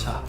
자,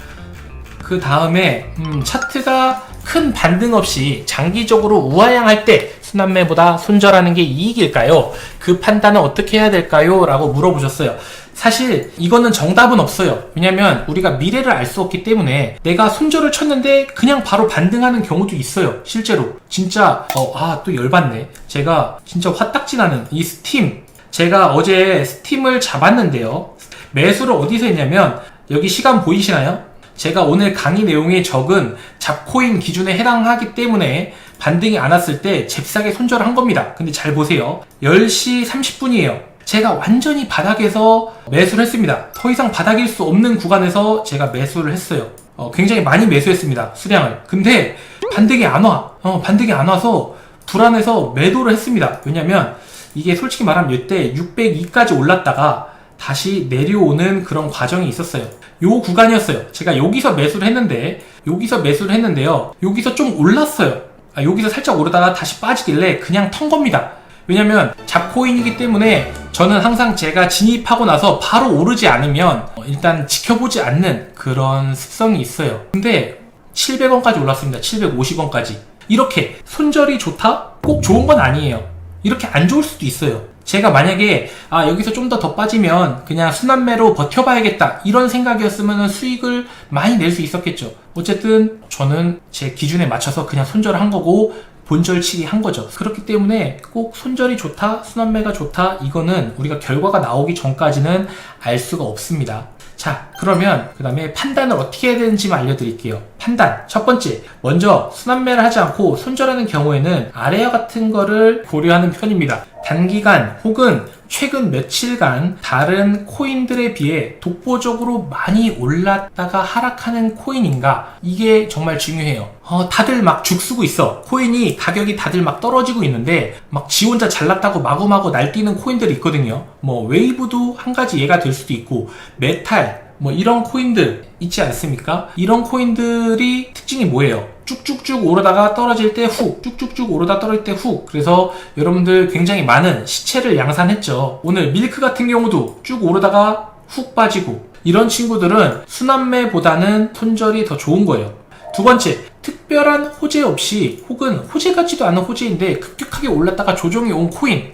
그 다음에 차트가 큰 반등 없이 장기적으로 우하향할 때 순환매보다 손절하는 게 이익일까요? 그 판단은 어떻게 해야 될까요? 라고 물어보셨어요. 사실 이거는 정답은 없어요. 왜냐면 우리가 미래를 알 수 없기 때문에 내가 손절을 쳤는데 그냥 바로 반등하는 경우도 있어요. 실제로 진짜 또 열받네. 제가 진짜 화딱지 나는 이 스팀, 제가 어제 스팀을 잡았는데요. 매수를 어디서 했냐면 여기 시간 보이시나요? 제가 오늘 강의 내용에 적은 잡코인 기준에 해당하기 때문에 반등이 안 왔을 때 잽싸게 손절을 한 겁니다. 근데 잘 보세요. 10시 30분이에요. 제가 완전히 바닥에서 매수를 했습니다. 더 이상 바닥일 수 없는 구간에서 제가 매수를 했어요. 굉장히 많이 매수했습니다. 수량을. 근데 반등이 안 와. 반등이 안 와서 불안해서 매도를 했습니다. 왜냐면 이게 솔직히 말하면 이때 602까지 올랐다가 다시 내려오는 그런 과정이 있었어요. 요 구간이었어요. 제가 여기서 매수를 했는데요. 여기서 좀 올랐어요. 여기서 살짝 오르다가 다시 빠지길래 그냥 턴 겁니다. 왜냐면 잡코인이기 때문에 저는 항상 제가 진입하고 나서 바로 오르지 않으면 일단 지켜보지 않는 그런 습성이 있어요. 근데 700원까지 올랐습니다. 750원까지. 이렇게 손절이 좋다? 꼭 좋은 건 아니에요. 이렇게 안 좋을 수도 있어요. 제가 만약에 여기서 좀 더 빠지면 그냥 순환매로 버텨봐야겠다 이런 생각이었으면 수익을 많이 낼 수 있었겠죠. 어쨌든 저는 제 기준에 맞춰서 그냥 손절을 한 거고 본절치기 한 거죠. 그렇기 때문에 꼭 손절이 좋다, 순환매가 좋다 이거는 우리가 결과가 나오기 전까지는 알 수가 없습니다. 자, 그러면 그 다음에 판단을 어떻게 해야 되는지 알려드릴게요. 판단. 첫 번째, 먼저 순환매를 하지 않고 손절하는 경우에는 아래와 같은 거를 고려하는 편입니다. 단기간 혹은 최근 며칠간 다른 코인들에 비해 독보적으로 많이 올랐다가 하락하는 코인인가? 이게 정말 중요해요. 다들 막 죽쓰고 있어. 코인이 가격이 다들 막 떨어지고 있는데 막 지 혼자 잘났다고 마구마구 날뛰는 코인들이 있거든요. 뭐 웨이브도 한 가지 예가 될 수도 있고 메탈 이런 코인들 있지 않습니까? 이런 코인들이 특징이 뭐예요? 쭉쭉쭉 오르다가 떨어질 때 훅, 쭉쭉쭉 오르다 떨어질 때 훅. 그래서 여러분들 굉장히 많은 시체를 양산했죠. 오늘 밀크 같은 경우도 쭉 오르다가 훅 빠지고, 이런 친구들은 순환매보다는 손절이 더 좋은 거예요. 두 번째, 특별한 호재 없이 혹은 호재 같지도 않은 호재인데 급격하게 올랐다가 조정이 온 코인,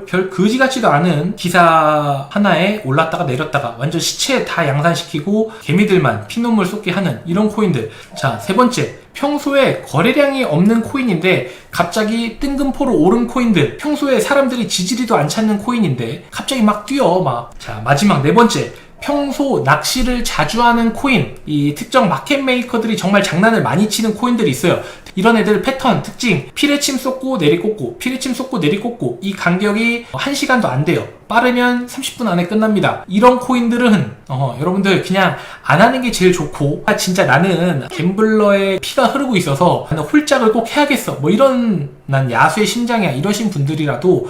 별 그지 같지도 않은 기사 하나에 올랐다가 내렸다가 완전 시체 다 양산시키고 개미들만 피눈물 쏟게 하는 이런 코인들. 자, 세 번째, 평소에 거래량이 없는 코인인데 갑자기 뜬금포로 오른 코인들, 평소에 사람들이 지지리도 안 찾는 코인인데 갑자기 막 뛰어. 자, 마지막 네 번째, 평소 낚시를 자주 하는 코인, 이 특정 마켓 메이커들이 정말 장난을 많이 치는 코인들이 있어요. 이런 애들 패턴, 특징, 피레침 쏟고 내리꽂고, 피레침 쏟고 내리꽂고, 이 간격이 1시간도 안 돼요. 빠르면 30분 안에 끝납니다. 이런 코인들은 여러분들 그냥 안 하는 게 제일 좋고, 진짜 나는 갬블러의 피가 흐르고 있어서 나는 홀짝을 꼭 해야겠어, 이런 난 야수의 심장이야, 이러신 분들이라도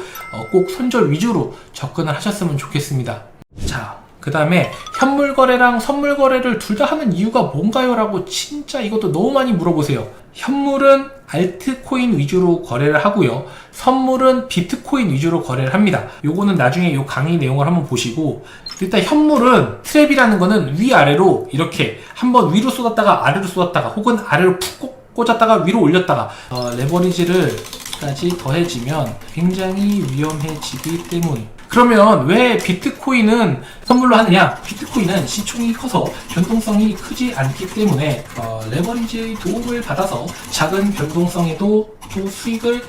꼭 손절 위주로 접근을 하셨으면 좋겠습니다. 자, 그 다음에 현물 거래랑 선물 거래를 둘 다 하는 이유가 뭔가요? 라고 진짜 이것도 너무 많이 물어보세요. 현물은 알트코인 위주로 거래를 하고요. 선물은 비트코인 위주로 거래를 합니다. 요거는 나중에 요 강의 내용을 한번 보시고, 일단 현물은 트랩이라는 거는 위아래로 이렇게 한번 위로 쏟았다가 아래로 쏟았다가 혹은 아래로 푹 꽂았다가 위로 올렸다가 레버리지를 까지 더해지면 굉장히 위험해지기 때문. 그러면 왜 비트코인은 선물로 하느냐? 비트코인은 시총이 커서 변동성이 크지 않기 때문에 레버리지의 도움을 받아서 작은 변동성에도 또 수익을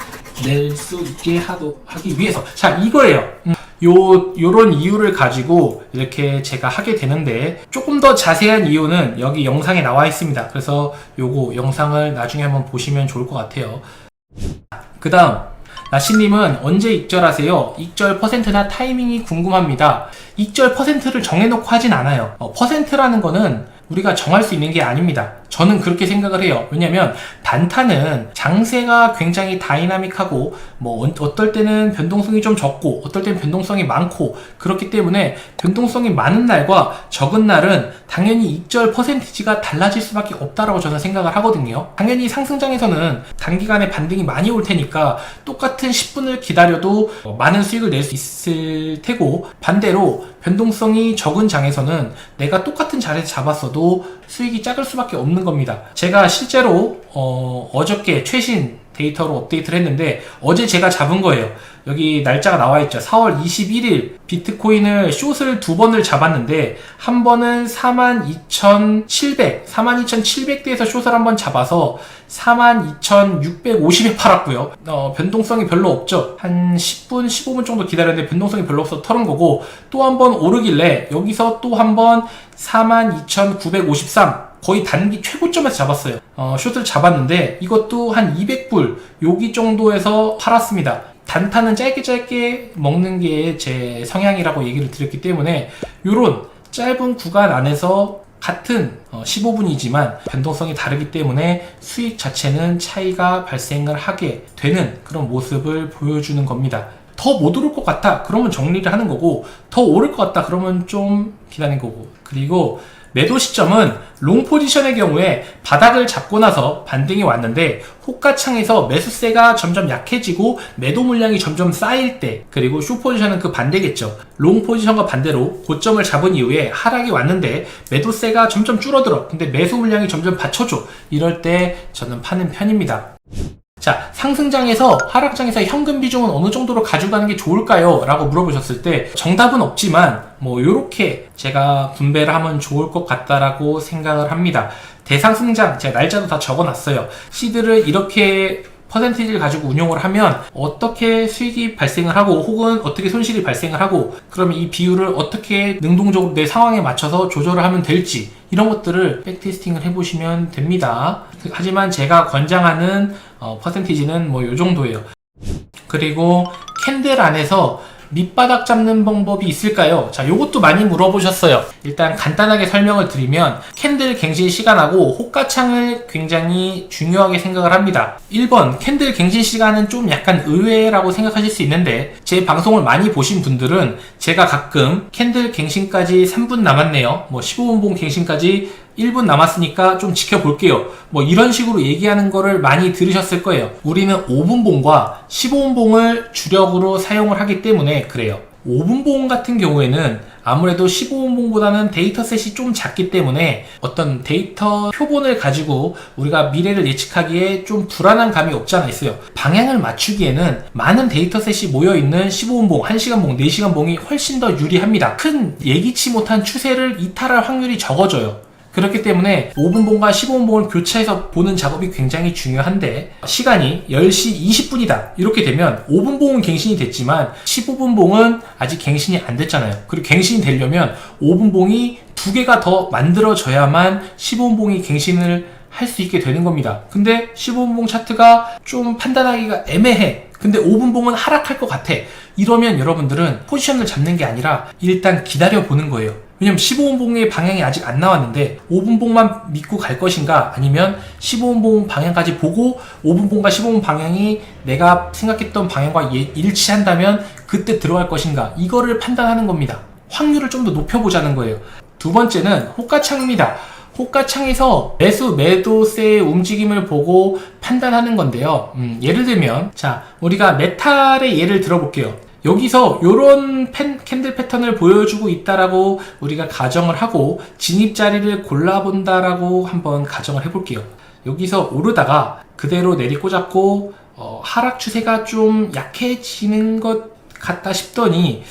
낼 수 있게 하기 위해서. 자, 이거예요. 요런 이유를 가지고 이렇게 제가 하게 되는데, 조금 더 자세한 이유는 여기 영상에 나와 있습니다. 그래서 요거 영상을 나중에 한번 보시면 좋을 것 같아요. 그 다음, 나시님은 언제 익절하세요? 익절 퍼센트나 타이밍이 궁금합니다. 익절 퍼센트를 정해놓고 하진 않아요. 퍼센트라는 거는 우리가 정할 수 있는 게 아닙니다. 저는 그렇게 생각을 해요. 왜냐면 단타는 장세가 굉장히 다이나믹하고 어떨 때는 변동성이 좀 적고 어떨 때는 변동성이 많고, 그렇기 때문에 변동성이 많은 날과 적은 날은 당연히 익절 퍼센티지가 달라질 수밖에 없다라고 저는 생각을 하거든요. 당연히 상승장에서는 단기간에 반등이 많이 올 테니까 똑같은 10분을 기다려도 많은 수익을 낼 수 있을 테고, 반대로 변동성이 적은 장에서는 내가 똑같은 자리에서 잡았어도 있어도 수익이 작을 수밖에 없는 겁니다. 제가 실제로 어저께 최신 데이터로 업데이트를 했는데 어제 제가 잡은 거예요. 여기 날짜가 나와 있죠. 4월 21일 비트코인을 숏을 2번을 잡았는데 한 번은 42,700대에서 숏을 한번 잡아서 42,650에 팔았고요. 변동성이 별로 없죠. 한 10분, 15분 정도 기다렸는데 변동성이 별로 없어서 털은 거고, 또 한 번 오르길래 여기서 또 한 번 42,953 거의 단기 최고점에서 잡았어요. 숏을 잡았는데 이것도 한 200불 여기 정도에서 팔았습니다. 단타는 짧게 먹는 게 제 성향이라고 얘기를 드렸기 때문에 요런 짧은 구간 안에서 같은 15분이지만 변동성이 다르기 때문에 수익 자체는 차이가 발생을 하게 되는 그런 모습을 보여주는 겁니다. 더 못 오를 것 같다 그러면 정리를 하는 거고, 더 오를 것 같다 그러면 좀 기다리는 거고, 그리고 매도 시점은 롱 포지션의 경우에 바닥을 잡고 나서 반등이 왔는데 호가창에서 매수세가 점점 약해지고 매도 물량이 점점 쌓일 때, 그리고 숏 포지션은 그 반대겠죠. 롱 포지션과 반대로 고점을 잡은 이후에 하락이 왔는데 매도세가 점점 줄어들어. 근데 매수 물량이 점점 받쳐줘. 이럴 때 저는 파는 편입니다. 자, 상승장에서 하락장에서 현금 비중은 어느 정도로 가져가는 게 좋을까요? 라고 물어보셨을 때 정답은 없지만 요렇게 제가 분배를 하면 좋을 것 같다라고 생각을 합니다. 대상승장 제가 날짜도 다 적어놨어요. 시드를 이렇게 퍼센티지를 가지고 운용을 하면 어떻게 수익이 발생을 하고 혹은 어떻게 손실이 발생을 하고, 그러면 이 비율을 어떻게 능동적으로 내 상황에 맞춰서 조절을 하면 될지, 이런 것들을 백테스팅을 해보시면 됩니다. 하지만 제가 권장하는 퍼센티지는 요 정도예요. 그리고 캔들 안에서 밑바닥 잡는 방법이 있을까요? 자, 요것도 많이 물어보셨어요. 일단 간단하게 설명을 드리면 캔들 갱신 시간하고 호가창을 굉장히 중요하게 생각을 합니다. 1번, 캔들 갱신 시간은 좀 약간 의외라고 생각하실 수 있는데, 제 방송을 많이 보신 분들은 제가 가끔 캔들 갱신까지 3분 남았네요, 15분봉 갱신까지 1분 남았으니까 좀 지켜볼게요, 이런 식으로 얘기하는 거를 많이 들으셨을 거예요. 우리는 5분봉과 15분봉을 주력으로 사용을 하기 때문에 그래요. 5분봉 같은 경우에는 아무래도 15분봉보다는 데이터셋이 좀 작기 때문에 어떤 데이터 표본을 가지고 우리가 미래를 예측하기에 좀 불안한 감이 없지 않아 있어요. 방향을 맞추기에는 많은 데이터셋이 모여있는 15분봉, 1시간봉, 4시간봉이 훨씬 더 유리합니다. 큰 예기치 못한 추세를 이탈할 확률이 적어져요. 그렇기 때문에 5분봉과 15분봉을 교차해서 보는 작업이 굉장히 중요한데, 시간이 10시 20분이다 이렇게 되면 5분봉은 갱신이 됐지만 15분봉은 아직 갱신이 안 됐잖아요. 그리고 갱신이 되려면 5분봉이 2개가 더 만들어져야만 15분봉이 갱신을 할 수 있게 되는 겁니다. 근데 15분봉 차트가 좀 판단하기가 애매해. 근데 5분봉은 하락할 것 같아. 이러면 여러분들은 포지션을 잡는 게 아니라 일단 기다려 보는 거예요. 왜냐면 15분봉의 방향이 아직 안 나왔는데 5분봉만 믿고 갈 것인가, 아니면 15분봉 방향까지 보고 5분봉과 15분 방향이 내가 생각했던 방향과 일치한다면 그때 들어갈 것인가, 이거를 판단하는 겁니다. 확률을 좀 더 높여보자는 거예요. 두 번째는 호가창입니다. 호가창에서 매수 매도세의 움직임을 보고 판단하는 건데요. 예를 들면, 자, 우리가 메탈의 예를 들어볼게요. 여기서 요런 캔들 패턴을 보여주고 있다라고 우리가 가정을 하고 진입 자리를 골라본다라고 한번 가정을 해볼게요. 여기서 오르다가 그대로 내리꽂았고 하락 추세가 좀 약해지는 것 같다 싶더니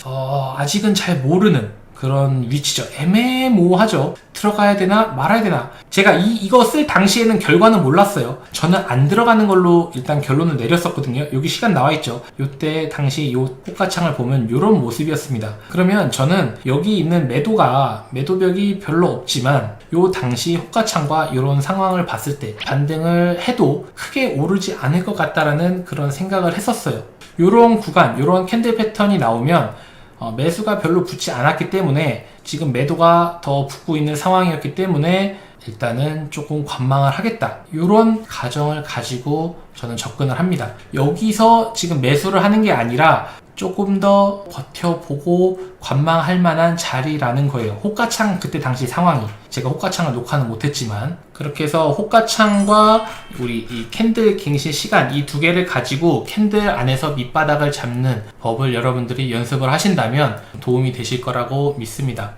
아직은 잘 모르는 그런 위치죠. 애매모호하죠. 들어가야 되나 말아야 되나. 제가 이거 쓸 당시에는 결과는 몰랐어요. 저는 안 들어가는 걸로 일단 결론을 내렸었거든요. 여기 시간 나와 있죠. 요때 당시 요 호가창을 보면 요런 모습이었습니다. 그러면 저는 여기 있는 매도벽이 별로 없지만 요 당시 호가창과 요런 상황을 봤을 때 반등을 해도 크게 오르지 않을 것 같다라는 그런 생각을 했었어요. 요런 구간, 요런 캔들 패턴이 나오면 매수가 별로 붙지 않았기 때문에, 지금 매도가 더 붙고 있는 상황이었기 때문에 일단은 조금 관망을 하겠다, 이런 가정을 가지고 저는 접근을 합니다. 여기서 지금 매수를 하는 게 아니라 조금 더 버텨보고 관망할 만한 자리라는 거예요. 호가창 그때 당시 상황이, 제가 호가창을 녹화는 못했지만, 그렇게 해서 호가창과 우리 이 캔들 갱신 시간, 이 두 개를 가지고 캔들 안에서 밑바닥을 잡는 법을 여러분들이 연습을 하신다면 도움이 되실 거라고 믿습니다.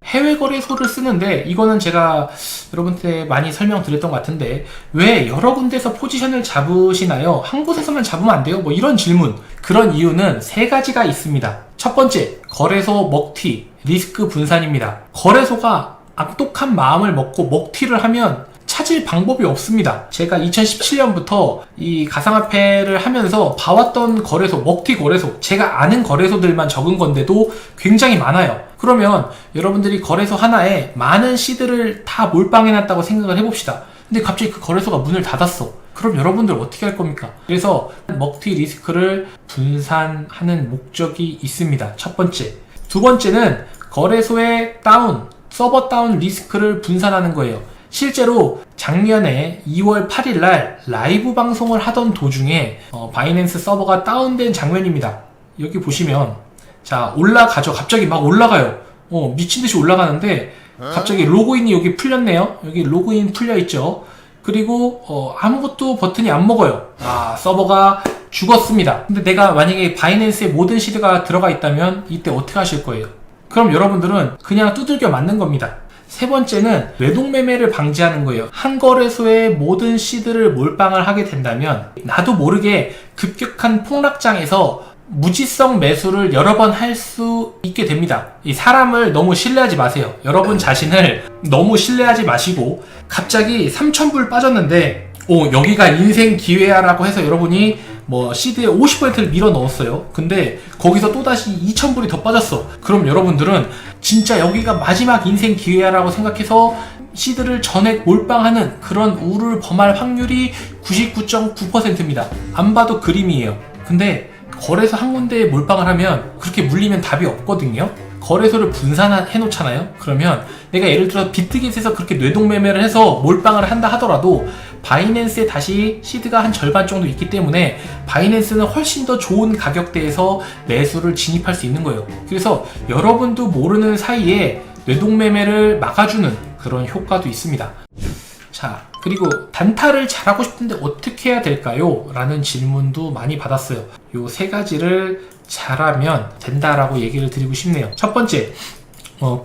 해외 거래소를 쓰는데 이거는 제가 여러분한테 많이 설명드렸던 것 같은데 왜 여러 군데서 포지션을 잡으시나요? 한 곳에서만 잡으면 안 돼요? 뭐 이런 질문. 그런 이유는 세 가지가 있습니다. 첫 번째, 거래소 먹튀, 리스크 분산입니다. 거래소가 악독한 마음을 먹고 먹튀를 하면 찾을 방법이 없습니다. 제가 2017년부터 이 가상화폐를 하면서 봐왔던 거래소, 먹튀 거래소, 제가 아는 거래소들만 적은 건데도 굉장히 많아요. 그러면 여러분들이 거래소 하나에 많은 시드를 다 몰빵해놨다고 생각을 해봅시다. 근데 갑자기 그 거래소가 문을 닫았어. 그럼 여러분들 어떻게 할 겁니까? 그래서 먹튀 리스크를 분산하는 목적이 있습니다. 첫 번째. 두 번째는 거래소의 다운, 서버 다운 리스크를 분산하는 거예요. 실제로 작년에 2월 8일 날 라이브 방송을 하던 도중에 바이낸스 서버가 다운된 장면입니다. 여기 보시면 자 올라가죠. 갑자기 막 올라가요. 미친듯이 올라가는데 갑자기 로그인이 여기 풀렸네요. 여기 로그인 풀려있죠. 그리고 아무것도 버튼이 안 먹어요. 서버가 죽었습니다. 근데 내가 만약에 바이낸스에 모든 시드가 들어가 있다면 이때 어떻게 하실 거예요? 그럼 여러분들은 그냥 두들겨 맞는 겁니다. 세 번째는 뇌동매매를 방지하는 거예요. 한 거래소에 모든 시드를 몰빵을 하게 된다면 나도 모르게 급격한 폭락장에서 무지성 매수를 여러 번 할 수 있게 됩니다. 이 사람을 너무 신뢰하지 마세요. 여러분 자신을 너무 신뢰하지 마시고 갑자기 3,000불 빠졌는데 여기가 인생 기회야 라고 해서 여러분이 뭐 시드에 50%를 밀어 넣었어요. 근데 거기서 또다시 2,000불이 더 빠졌어. 그럼 여러분들은 진짜 여기가 마지막 인생 기회야 라고 생각해서 시드를 전액 몰빵하는 그런 우를 범할 확률이 99.9%입니다. 안 봐도 그림이에요. 근데 거래소 한 군데에 몰빵을 하면 그렇게 물리면 답이 없거든요. 거래소를 분산해 놓잖아요. 그러면 내가 예를 들어 비트겟에서 그렇게 뇌동매매를 해서 몰빵을 한다 하더라도 바이낸스에 다시 시드가 한 절반 정도 있기 때문에 바이낸스는 훨씬 더 좋은 가격대에서 매수를 진입할 수 있는 거예요. 그래서 여러분도 모르는 사이에 뇌동매매를 막아주는 그런 효과도 있습니다. 자, 그리고 단타를 잘하고 싶은데 어떻게 해야 될까요? 라는 질문도 많이 받았어요. 요 세 가지를 잘하면 된다라고 얘기를 드리고 싶네요. 첫 번째,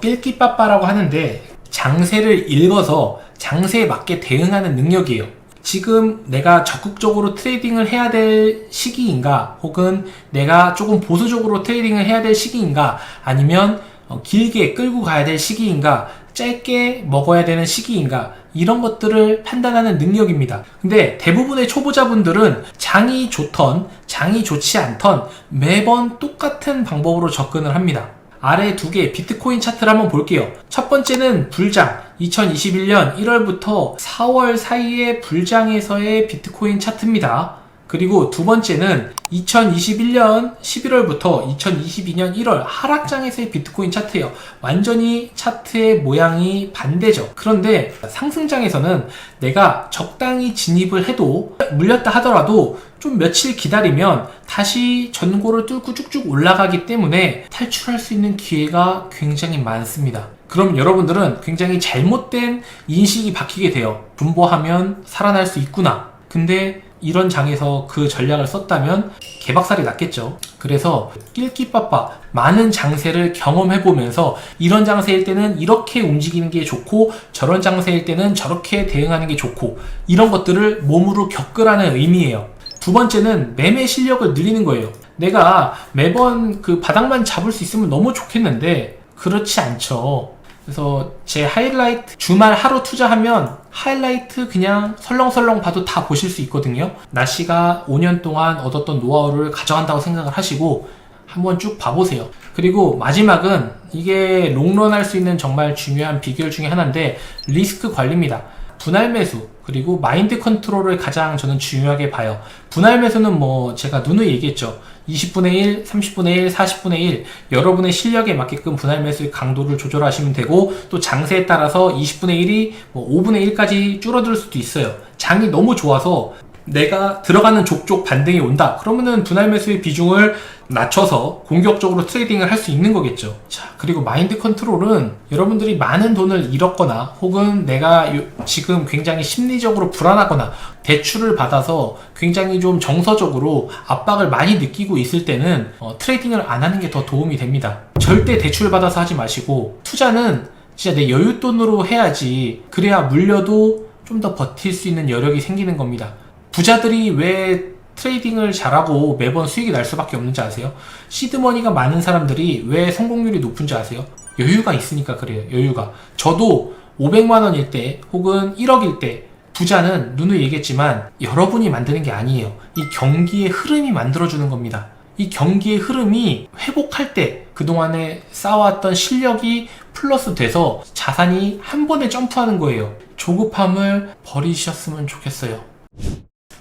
낄끼빠빠라고 하는데 장세를 읽어서 장세에 맞게 대응하는 능력이에요. 지금 내가 적극적으로 트레이딩을 해야 될 시기인가, 혹은 내가 조금 보수적으로 트레이딩을 해야 될 시기인가, 아니면 길게 끌고 가야 될 시기인가, 짧게 먹어야 되는 시기인가, 이런 것들을 판단하는 능력입니다. 근데 대부분의 초보자분들은 장이 좋던 장이 좋지 않던 매번 똑같은 방법으로 접근을 합니다. 아래 두 개 비트코인 차트를 한번 볼게요. 첫 번째는 불장, 2021년 1월부터 4월 사이의 불장에서의 비트코인 차트입니다. 그리고 두 번째는 2021년 11월부터 2022년 1월 하락장에서의 비트코인 차트예요. 완전히 차트의 모양이 반대죠. 그런데 상승장에서는 내가 적당히 진입을 해도 물렸다 하더라도 좀 며칠 기다리면 다시 전고를 뚫고 쭉쭉 올라가기 때문에 탈출할 수 있는 기회가 굉장히 많습니다. 그럼 여러분들은 굉장히 잘못된 인식이 박히게 돼요. 분보하면 살아날 수 있구나. 근데 이런 장에서 그 전략을 썼다면 개박살이 났겠죠. 그래서 낄끼빠빠 많은 장세를 경험해보면서 이런 장세일 때는 이렇게 움직이는 게 좋고 저런 장세일 때는 저렇게 대응하는 게 좋고 이런 것들을 몸으로 겪으라는 의미예요. 두 번째는 매매 실력을 늘리는 거예요. 내가 매번 그 바닥만 잡을 수 있으면 너무 좋겠는데 그렇지 않죠. 그래서 제 하이라이트 주말 하루 투자하면 하이라이트 그냥 설렁설렁 봐도 다 보실 수 있거든요. 나씨가 5년 동안 얻었던 노하우를 가져간다고 생각을 하시고 한번 쭉 봐보세요. 그리고 마지막은 이게 롱런 할 수 있는 정말 중요한 비결 중에 하나인데 리스크 관리입니다. 분할 매수 그리고 마인드 컨트롤을 가장 저는 중요하게 봐요. 분할 매수는 뭐 제가 누누이 얘기했죠. 20분의 1, 30분의 1, 40분의 1 여러분의 실력에 맞게끔 분할 매수의 강도를 조절하시면 되고 또 장세에 따라서 20분의 1이 뭐 5분의 1까지 줄어들 수도 있어요. 장이 너무 좋아서 내가 들어가는 족족 반등이 온다. 그러면은 분할 매수의 비중을 낮춰서 공격적으로 트레이딩을 할 수 있는 거겠죠. 자, 그리고 마인드 컨트롤은 여러분들이 많은 돈을 잃었거나 혹은 내가 지금 굉장히 심리적으로 불안하거나 대출을 받아서 굉장히 좀 정서적으로 압박을 많이 느끼고 있을 때는 트레이딩을 안 하는 게 더 도움이 됩니다. 절대 대출 받아서 하지 마시고 투자는 진짜 내 여윳돈으로 해야지. 그래야 물려도 좀 더 버틸 수 있는 여력이 생기는 겁니다. 부자들이 왜 트레이딩을 잘하고 매번 수익이 날 수밖에 없는지 아세요? 시드머니가 많은 사람들이 왜 성공률이 높은지 아세요? 여유가 있으니까 그래요. 여유가. 저도 500만원일 때 혹은 1억일 때 부자는 누누이 얘기했지만 여러분이 만드는 게 아니에요. 이 경기의 흐름이 만들어주는 겁니다. 이 경기의 흐름이 회복할 때 그동안에 쌓아왔던 실력이 플러스 돼서 자산이 한 번에 점프하는 거예요. 조급함을 버리셨으면 좋겠어요.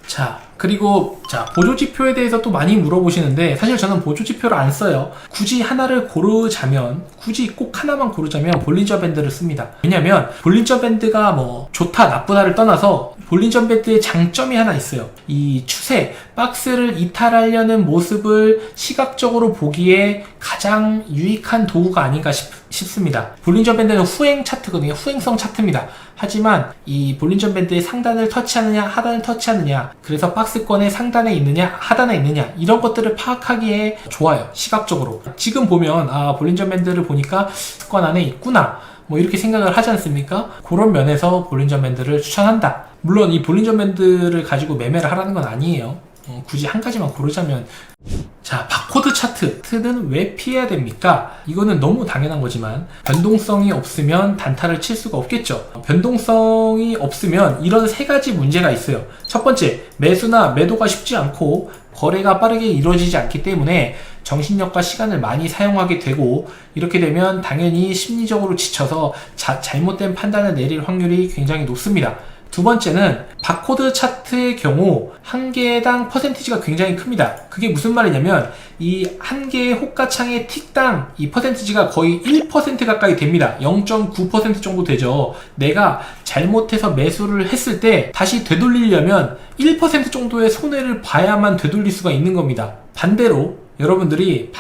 자, 그리고 보조지표에 대해서 또 많이 물어보시는데 사실 저는 보조지표를 안 써요. 굳이 하나를 고르자면, 굳이 꼭 하나만 고르자면 볼린저 밴드를 씁니다. 왜냐면 볼린저 밴드가 뭐 좋다 나쁘다를 떠나서 볼린저 밴드의 장점이 하나 있어요. 이 추세, 박스를 이탈하려는 모습을 시각적으로 보기에 가장 유익한 도구가 아닌가 싶습니다. 볼린저 밴드는 후행 차트거든요. 후행성 차트입니다. 하지만 이 볼린저 밴드의 상단을 터치하느냐 하단을 터치하느냐, 그래서 박스권의 상단에 있느냐 하단에 있느냐, 이런 것들을 파악하기에 좋아요. 시각적으로. 지금 보면 볼린저 밴드를 보니까 습관 안에 있구나, 뭐 이렇게 생각을 하지 않습니까? 그런 면에서 볼린저 밴드를 추천한다. 물론 이 볼린저 밴드를 가지고 매매를 하라는 건 아니에요. 굳이 한 가지만 고르자면, 자, 바코드 차트는 왜 피해야 됩니까? 이거는 너무 당연한 거지만 변동성이 없으면 단타를 칠 수가 없겠죠. 변동성이 없으면 이런 세 가지 문제가 있어요. 첫 번째, 매수나 매도가 쉽지 않고 거래가 빠르게 이루어지지 않기 때문에 정신력과 시간을 많이 사용하게 되고, 이렇게 되면 당연히 심리적으로 지쳐서 잘못된 판단을 내릴 확률이 굉장히 높습니다. 두 번째는 바코드 차트의 경우 한 개당 퍼센티지가 굉장히 큽니다. 그게 무슨 말이냐면 이 한 개의 호가창의 틱당 이 퍼센티지가 거의 1% 가까이 됩니다. 0.9% 정도 되죠. 내가 잘못해서 매수를 했을 때 다시 되돌리려면 1% 정도의 손해를 봐야만 되돌릴 수가 있는 겁니다. 반대로 여러분들이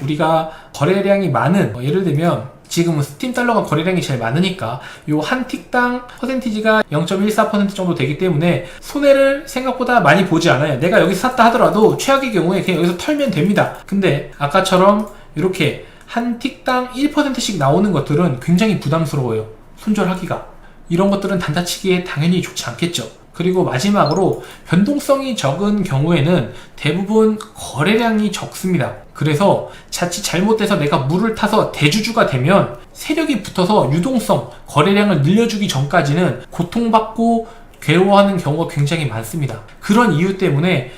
우리가 거래량이 많은, 예를 들면 지금은 스팀 달러가 거래량이 제일 많으니까 요 한 틱당 퍼센티지가 0.14% 정도 되기 때문에 손해를 생각보다 많이 보지 않아요. 내가 여기서 샀다 하더라도 최악의 경우에 그냥 여기서 털면 됩니다. 근데 아까처럼 이렇게 한 틱당 1%씩 나오는 것들은 굉장히 부담스러워요. 손절하기가. 이런 것들은 단타치기에 당연히 좋지 않겠죠. 그리고 마지막으로 변동성이 적은 경우에는 대부분 거래량이 적습니다. 그래서 자칫 잘못돼서 내가 물을 타서 대주주가 되면 세력이 붙어서 유동성, 거래량을 늘려주기 전까지는 고통받고 괴로워하는 경우가 굉장히 많습니다. 그런 이유 때문에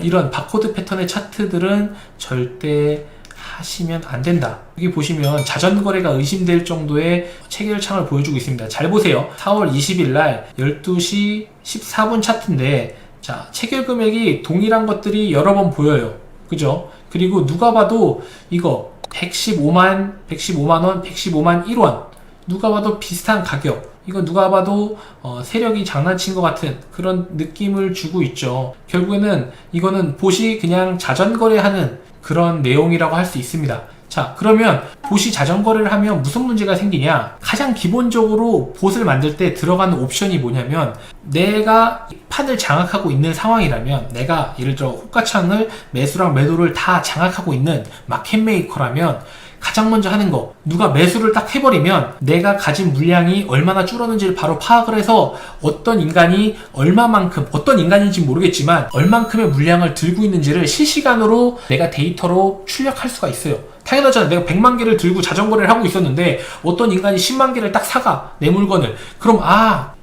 이런 바코드 패턴의 차트들은 절대 하시면 안 된다. 여기 보시면 자전거래가 의심될 정도의 체결창을 보여주고 있습니다. 잘 보세요. 4월 20일 날 12시 14분 차트인데, 자, 체결 금액이 동일한 것들이 여러 번 보여요. 그죠? 그리고 누가 봐도 이거 115만 원, 115만 1원, 누가 봐도 비슷한 가격, 이거 누가 봐도 세력이 장난친 것 같은 그런 느낌을 주고 있죠. 결국에는 이거는 봇이 그냥 자전거래하는 그런 내용이라고 할 수 있습니다. 자, 그러면 봇이 자전거래를 하면 무슨 문제가 생기냐? 가장 기본적으로 봇을 만들 때 들어가는 옵션이 뭐냐면, 내가 판을 장악하고 있는 상황이라면, 내가 예를 들어 호가창을 매수랑 매도를 다 장악하고 있는 마켓메이커라면 가장 먼저 하는 거, 누가 매수를 딱 해버리면 내가 가진 물량이 얼마나 줄었는지를 바로 파악을 해서 어떤 인간이 얼마만큼, 어떤 인간인지 모르겠지만 얼만큼의 물량을 들고 있는지를 실시간으로 내가 데이터로 출력할 수가 있어요. 당연하잖아. 내가 100만 개를 들고 자전거를 하고 있었는데 어떤 인간이 10만 개를 딱 사가, 내 물건을. 그럼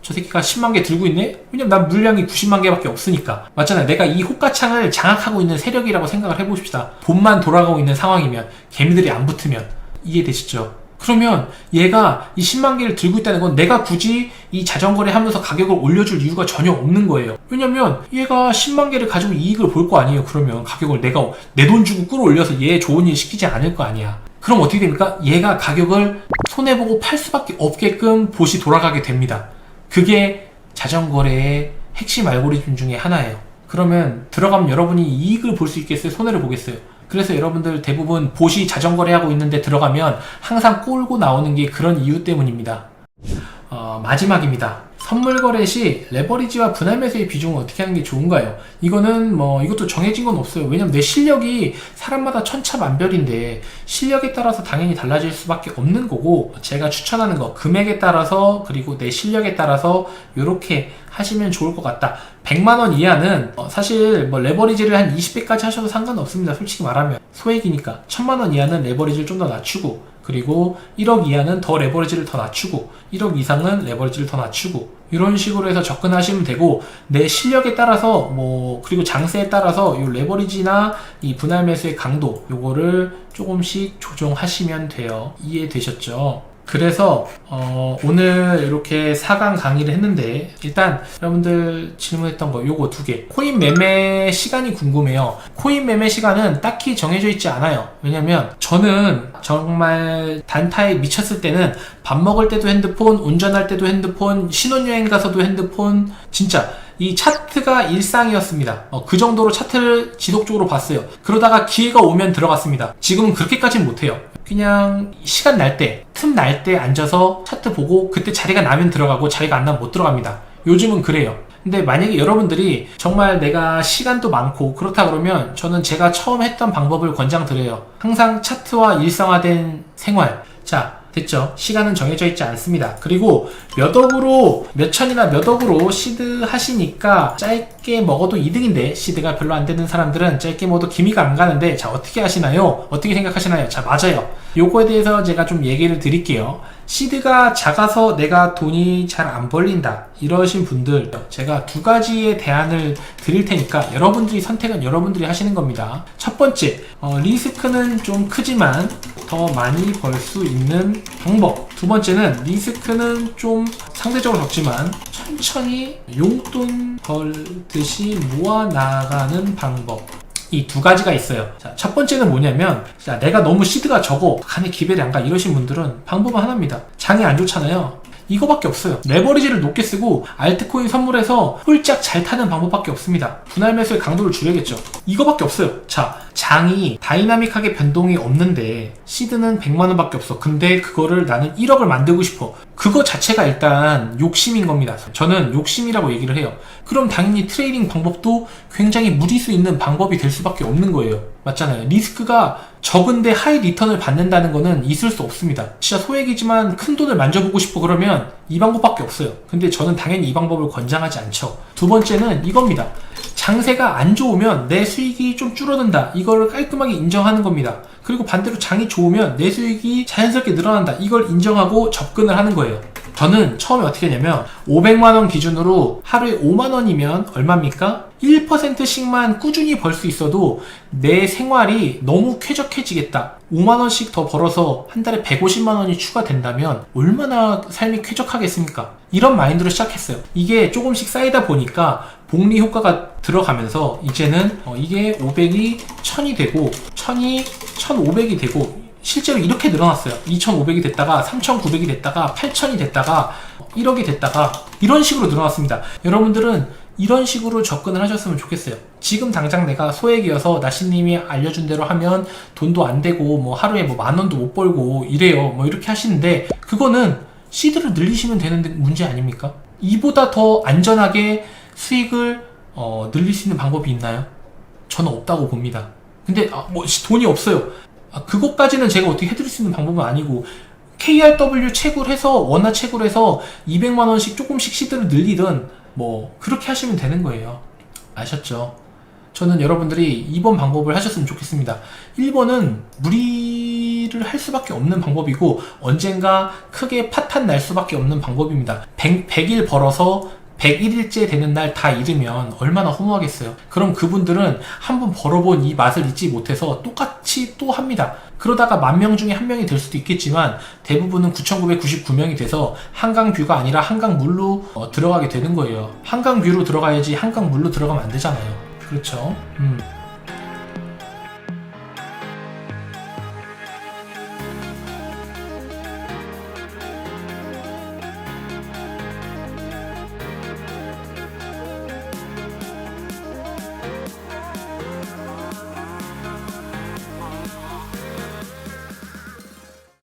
저 새끼가 10만 개 들고 있네? 왜냐면 난 물량이 90만 개밖에 없으니까. 맞잖아요. 내가 이 호가창을 장악하고 있는 세력이라고 생각을 해봅시다. 봄만 돌아가고 있는 상황이면, 개미들이 안 붙으면. 이해되시죠? 그러면 얘가 이 10만 개를 들고 있다는 건 내가 굳이 이 자전거를 하면서 가격을 올려줄 이유가 전혀 없는 거예요. 왜냐면 얘가 10만 개를 가지고 이익을 볼 거 아니에요. 그러면 가격을 내가 내 돈 주고 끌어올려서 얘 좋은 일 시키지 않을 거 아니야. 그럼 어떻게 됩니까? 얘가 가격을 손해보고 팔 수밖에 없게끔 봇이 돌아가게 됩니다. 그게 자전거래의 핵심 알고리즘 중에 하나예요. 그러면 들어가면 여러분이 이익을 볼 수 있겠어요? 손해를 보겠어요? 그래서 여러분들 대부분 봇이 자전거래하고 있는데 들어가면 항상 꼴고 나오는 게 그런 이유 때문입니다. 마지막입니다. 선물 거래 시 레버리지와 분할 매수의 비중을 어떻게 하는 게 좋은가요? 이거는 이것도 정해진 건 없어요. 왜냐면 내 실력이 사람마다 천차만별인데 실력에 따라서 당연히 달라질 수밖에 없는 거고, 제가 추천하는 거 금액에 따라서 그리고 내 실력에 따라서 이렇게 하시면 좋을 것 같다. 100만원 이하는 사실 레버리지를 한 20배까지 하셔도 상관없습니다. 솔직히 말하면 소액이니까. 1000만원 이하는 레버리지를 좀 더 낮추고, 그리고 1억 이하는 더 레버리지를 더 낮추고, 1억 이상은 레버리지를 더 낮추고, 이런 식으로 해서 접근하시면 되고, 내 실력에 따라서 그리고 장세에 따라서 이 레버리지나 이 분할 매수의 강도 요거를 조금씩 조정하시면 돼요. 이해되셨죠? 그래서 오늘 이렇게 4강 강의를 했는데, 일단 여러분들 질문했던 거 요거 2개, 코인 매매 시간이 궁금해요. 코인 매매 시간은 딱히 정해져 있지 않아요. 왜냐면 저는 정말 단타에 미쳤을 때는 밥 먹을 때도 핸드폰, 운전할 때도 핸드폰, 신혼여행 가서도 핸드폰, 진짜 이 차트가 일상이었습니다. 그 정도로 차트를 지속적으로 봤어요. 그러다가 기회가 오면 들어갔습니다. 지금은 그렇게까지는 못해요. 그냥 시간 날 때, 틈 날 때 앉아서 차트 보고 그때 자리가 나면 들어가고 자리가 안 나면 못 들어갑니다. 요즘은 그래요. 근데 만약에 여러분들이 정말 내가 시간도 많고 그렇다 그러면 저는 제가 처음 했던 방법을 권장드려요. 항상 차트와 일상화된 생활. 자, 됐죠? 시간은 정해져 있지 않습니다. 그리고 몇 억으로, 몇 천이나 몇 억으로 시드 하시니까 짧게 먹어도 이득인데, 시드가 별로 안 되는 사람들은 짧게 먹어도 기미가 안 가는데, 자, 어떻게 하시나요? 어떻게 생각하시나요? 자, 맞아요. 요거에 대해서 제가 좀 얘기를 드릴게요. 시드가 작아서 내가 돈이 잘 안 벌린다, 이러신 분들 제가 2가지의 대안을 드릴 테니까 여러분들이 선택은 여러분들이 하시는 겁니다. 첫 번째, 리스크는 좀 크지만 더 많이 벌 수 있는 방법. 두 번째는 리스크는 좀 상대적으로 적지만 천천히 용돈 벌듯이 모아나가는 방법. 이 2가지가 있어요. 자, 첫 번째는 뭐냐면, 자, 내가 너무 시드가 적어, 간에 기별이 안 가, 이러신 분들은 방법은 하나입니다. 장이 안 좋잖아요. 이거밖에 없어요. 레버리지를 높게 쓰고 알트코인 선물해서 홀짝 잘 타는 방법밖에 없습니다. 분할 매수의 강도를 줄여야겠죠. 이거밖에 없어요. 자, 장이 다이나믹하게 변동이 없는데 시드는 100만원 밖에 없어. 근데 그거를 나는 1억을 만들고 싶어. 그거 자체가 일단 욕심인 겁니다. 저는 욕심이라고 얘기를 해요. 그럼 당연히 트레이딩 방법도 굉장히 무리수 있는 방법이 될 수밖에 없는 거예요. 맞잖아요. 리스크가 적은데 하이 리턴을 받는다는 거는 있을 수 없습니다. 진짜 소액이지만 큰 돈을 만져보고 싶어 그러면 이 방법밖에 없어요. 근데 저는 당연히 이 방법을 권장하지 않죠. 두 번째는 이겁니다. 장세가 안 좋으면 내 수익이 좀 줄어든다, 이걸 깔끔하게 인정하는 겁니다. 그리고 반대로 장이 좋으면 내 수익이 자연스럽게 늘어난다, 이걸 인정하고 접근을 하는 거예요. 저는 처음에 어떻게 했냐면 500만원 기준으로 하루에 5만원이면 얼마입니까? 1%씩만 꾸준히 벌 수 있어도 내 생활이 너무 쾌적해지겠다. 5만원씩 더 벌어서 한 달에 150만원이 추가된다면 얼마나 삶이 쾌적하겠습니까? 이런 마인드로 시작했어요. 이게 조금씩 쌓이다 보니까 복리 효과가 들어가면서 이제는 이게 500이 1000이 되고 1000이 1500이 되고 실제로 이렇게 늘어났어요. 2500이 됐다가 3900이 됐다가 8000이 됐다가 1억이 됐다가 이런 식으로 늘어났습니다. 여러분들은 이런 식으로 접근을 하셨으면 좋겠어요. 지금 당장 내가 소액이어서 나시님이 알려준 대로 하면 돈도 안 되고 하루에 10,000원도 못 벌고 이래요, 이렇게 하시는데, 그거는 시드를 늘리시면 되는 문제 아닙니까? 이보다 더 안전하게 수익을 늘릴 수 있는 방법이 있나요? 저는 없다고 봅니다. 근데 돈이 없어요. 그것까지는 제가 어떻게 해드릴 수 있는 방법은 아니고, KRW 채굴 해서, 원화 채굴 해서 200만원씩 조금씩 시드를 늘리든 그렇게 하시면 되는 거예요. 아셨죠? 저는 여러분들이 2번 방법을 하셨으면 좋겠습니다. 1번은 무리를 할 수밖에 없는 방법이고 언젠가 크게 파탄 날 수밖에 없는 방법입니다. 100일 벌어서 101일째 되는 날 다 잃으면 얼마나 허무하겠어요. 그럼 그분들은 한번 벌어본 이 맛을 잊지 못해서 똑같이 또 합니다. 그러다가 10,000명 중에 1명이 될 수도 있겠지만 대부분은 9,999명이 돼서 한강뷰가 아니라 한강물로 들어가게 되는 거예요. 한강뷰로 들어가야지 한강물로 들어가면 안 되잖아요. 그렇죠?